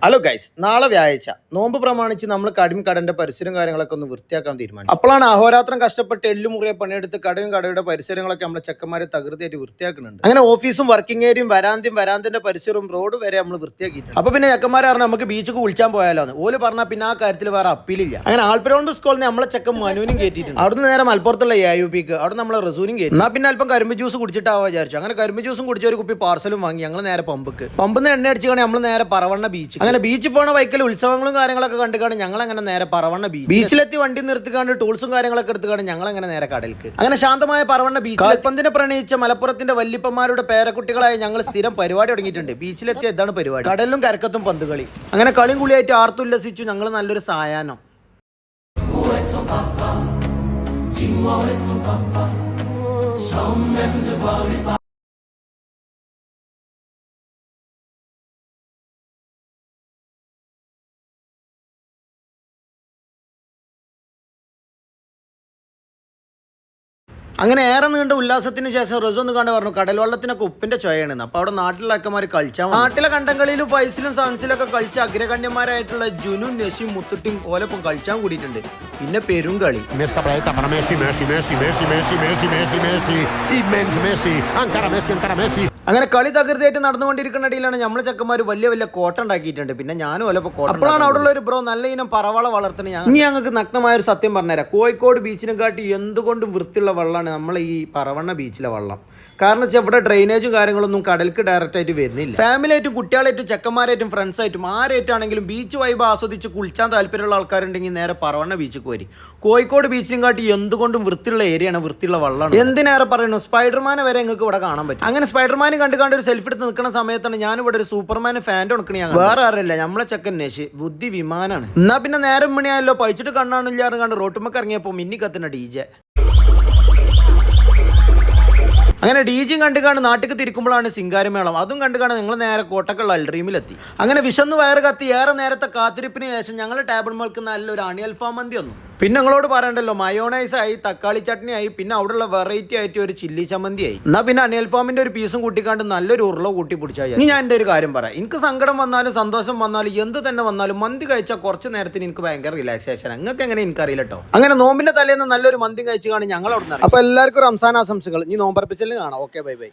Hello guys, നാളെ വ്യാഴാഴ്ച നോമ്പ് പ്രമാണിച്ച് നമ്മൾ കടയും കടന്റെ പരിസരം കാര്യങ്ങളൊക്കെ ഒന്ന് വൃത്തിയാക്കാൻ തീരുമാനിച്ചു. അപ്പോഴാണ് അഹോരാത്രം കഷ്ടപ്പെട്ട് എല്ലുമുറിയെ പണിയെടുത്ത് കടയും കടയുടെ പരിസരങ്ങളൊക്കെ നമ്മളെ ചെക്കന്മാരെ തകൃതിയായിട്ട് വൃത്തിയാക്കുന്നുണ്ട്. അങ്ങനെ ഓഫീസും വർക്കിംഗ് ഏരിയയും വരാന്തിന്റെ പരിസരവും റോഡ് വരെ നമ്മൾ വൃത്തിയാക്കിയിട്ടുണ്ട്. അപ്പൊ പിന്നെ ചെക്കന്മാരെ പറഞ്ഞാൽ നമുക്ക് ബീച്ചൊക്കെ വിളിച്ചാൻ പോയാലോന്ന് ഓല് പറഞ്ഞാൽ പിന്നെ ആ കാര്യത്തിൽ വേറെ അപ്പീലില്ല. അങ്ങനെ ആൽപ്പരോണ്ട് സ്കൂളിൽ നിന്ന് നമ്മളെ ചെക്കൻ മനുവിനും കയറ്റിയിട്ടുണ്ട്. അവിടുന്ന് നേരെ മലപ്പുറത്തുള്ള AUPക്ക് അവിടെ നമ്മളെ റസൂനും കയറ്റി. എന്നാൽ പിന്നെ അല്പം കരിമ്പ് ജ്യൂസ് കുടിച്ചിട്ടാവാ വിചാരിച്ചു. അങ്ങനെ കരിമ്പ് ജ്യൂസും കുടിച്ച ഒരു കുപ്പി പാർസലും വാങ്ങി ഞങ്ങൾ നേരെ പമ്പിന്ന് എണ്ണ അടിച്ചാണ് നമ്മൾ നേരെ പറവണ്ണ ബീച്ച്. അങ്ങനെ ബീച്ചിൽ പോണ വൈക്കൽ ഉത്സവങ്ങളും കാര്യങ്ങളൊക്കെ കണ്ടുകാണ് ഞങ്ങൾ അങ്ങനെ നേരെ പറവണ്ണ ബീച്ചിലെത്തി വണ്ടി നിർത്തിക്കാണ്ട് ടൂൾസും കാര്യങ്ങളൊക്കെ എടുത്തുകാണ് ഞങ്ങൾ അങ്ങനെ നേരെ കടലിക്ക്. അങ്ങനെ ശാന്തമായ പറവണ്ണ ബീച്ച് കാൽപന്തിനെ പ്രണയിച്ച മലപ്പുറത്തിന്റെ വല്യപ്പന്മാരുടെ പേരക്കുട്ടികളായി ഞങ്ങൾ സ്ഥിരം പരിപാടി തുടങ്ങിയിട്ടുണ്ട്. ബീച്ചിലെത്തിയ ഇതാണ് പരിപാടി, കടലിലും കരക്കത്തും പന്തുകളി. അങ്ങനെ കളിയും കുളിയായിട്ട് ആർത്തുല്ലസിച്ചു ഞങ്ങൾ നല്ലൊരു സായാഹ്നം. അങ്ങനെ ഏറെ നീണ്ട ഉല്ലാസത്തിന് ശേഷം റസു ഒന്ന് കണ്ട് പറഞ്ഞു കടൽ വെള്ളത്തിനൊക്കെ ഉപ്പിന്റെ ചൊയാണ്. അപ്പൊ അവിടെ നാട്ടിലെ അക്കന്മാര് കളിച്ചാൽ നാട്ടിലെ കണ്ടങ്ങളിലും ഫൈസിലും സവൻസിലൊക്കെ കളിച്ച അഗ്രഗണ്യന്മാരായിട്ടുള്ള ജുനും നസീം മുത്തുട്ടിയും ഓലപ്പം കളിച്ചാൻ കൂടിയിട്ടുണ്ട്. പിന്നെ പെരും കളി. അങ്ങനെ കളി തകൃതിയായിട്ട് നടന്നുകൊണ്ടിരിക്കുന്ന ഇടയിലാണ് നമ്മളെ ചെക്കന്മാർ വലിയ വലിയ കോട്ട ഉണ്ടാക്കിയിട്ടുണ്ട്. പിന്നെ ഞാനും ഓലപ്പം കോട്ട. അപ്പോഴാണ് അവിടെ ഉള്ള ഒരു ബ്രോ നല്ല ഇനം പറവള വളർത്തുന്നത്. ഇനി ഞങ്ങൾക്ക് നഗ്നമായ ഒരു സത്യം പറഞ്ഞുതരാം, കോഴിക്കോട് ബീച്ചിനെ കാട്ടി എന്തുകൊണ്ടും വൃത്തിയുള്ള വെള്ളമാണ് നമ്മളെ ഈ പറവണ്ണ ബീച്ചിലെ വെള്ളം. കാരണം വെച്ചാൽ ഇവിടെ ഡ്രെയിനേജും കാര്യങ്ങളൊന്നും കടലിക്ക് ഡയറക്റ്റ് ആയിട്ട് വരുന്നില്ല. ഫാമിലിയായിട്ടും കുട്ടികളായിട്ടും ചെക്കന്മാരായിട്ടും ഫ്രണ്ട്സായിട്ടും ആരായിട്ടാണെങ്കിലും ബീച്ച് വൈബ് ആസ്വദിച്ച് കുളിച്ചാൻ താല്പര്യമുള്ള ആൾക്കാരുണ്ടെങ്കിൽ നേരെ പറവണ്ണ ബീച്ചിലേക്ക് വരും. കോഴിക്കോട് ബീച്ചിലും കാട്ടി എന്തുകൊണ്ടും വൃത്തിയുള്ള ഏരിയയാണ്, വൃത്തിയുള്ള വെള്ളമാണ്. എന്തിനേറെ പറയുന്നു, സ്പൈഡർമാനെ വരെ നിങ്ങൾക്ക് ഇവിടെ കാണാൻ പറ്റും. അങ്ങനെ സ്പൈഡർമാനെ കണ്ട് ഒരു സെൽഫി എടുത്ത് നിൽക്കുന്ന സമയത്താണ് ഞാനിവിടെ ഒരു സൂപ്പർമാൻ ഫാൻ്റെ ഉണക്കണ. വേറെ ആരല്ല, നമ്മളെ ചെക്കൻ നശി ബുദ്ധി വിമാനാണ്. എന്നാ പിന്നെ നേരം മണിയായല്ലോ പഴിച്ചിട്ട് കണ്ണാണില്ലാതെ കണ്ട് റോട്ടുമ്മക്ക് ഇറങ്ങിയപ്പോൾ മിന്നി കത്തുന്ന DJ. അങ്ങനെ DJയും കണ്ടുകാണ് നാട്ടിലേക്ക് തിരിക്കുമ്പോഴാണ് സിംഗാരമേളം. അതും കണ്ടുകാണ് ഞങ്ങൾ നേരെ കോട്ടക്കുള്ള അൽഡ്രീമിലെത്തി. അങ്ങനെ വിശന്ന് വയറ് കത്തി ഏറെ നേരത്തെ കാത്തിരിപ്പിന് ശേഷം ഞങ്ങൾ ടേബിൾ മേൾക്ക് നല്ലൊരു അണി അൽഫാം മന്തി വന്നു. പിന്നെ ഞങ്ങളോട് പറയണ്ടല്ലോ, മയോണൈസ് ആയി, തക്കാളി ചട്നി ആയി, പിന്നെ അവിടെയുള്ള വെറൈറ്റി ആയിട്ട് ഒരു ചില്ലി ചമ്മന്തി ആയി. എന്നാൽ പിന്നെ അണി അൽഫാമിന്റെ ഒരു പീസും കൂട്ടിക്കാണ്ട് നല്ലൊരു ഉരുള കൂട്ടി പിടിച്ചാൽ. ഇനി ഞാൻ എൻ്റെ ഒരു കാര്യം പറയാം, എനിക്ക് സങ്കടം വന്നാലും സന്തോഷം വന്നാലും എന്ത് തന്നെ വന്നാലും മന്തി കഴിച്ചാൽ കുറച്ച് നേരത്തിന് എനിക്ക് ഭയങ്കര റിലാക്സേഷൻ. നിങ്ങൾക്ക് എങ്ങനെ എനിക്കറിയില്ല കേട്ടോ. അങ്ങനെ നോമ്പിന്റെ തലേന്ന് നല്ലൊരു മന്തി കഴിച്ചു കാണി ഞങ്ങൾ അവിടെ നിന്ന്. അപ്പൊ എല്ലാവർക്കും റംസാൻ ആശംസകൾ. ഇനി നോമ്പർപ്പിച്ചല്ലേ കാണാം. Okay, bye bye.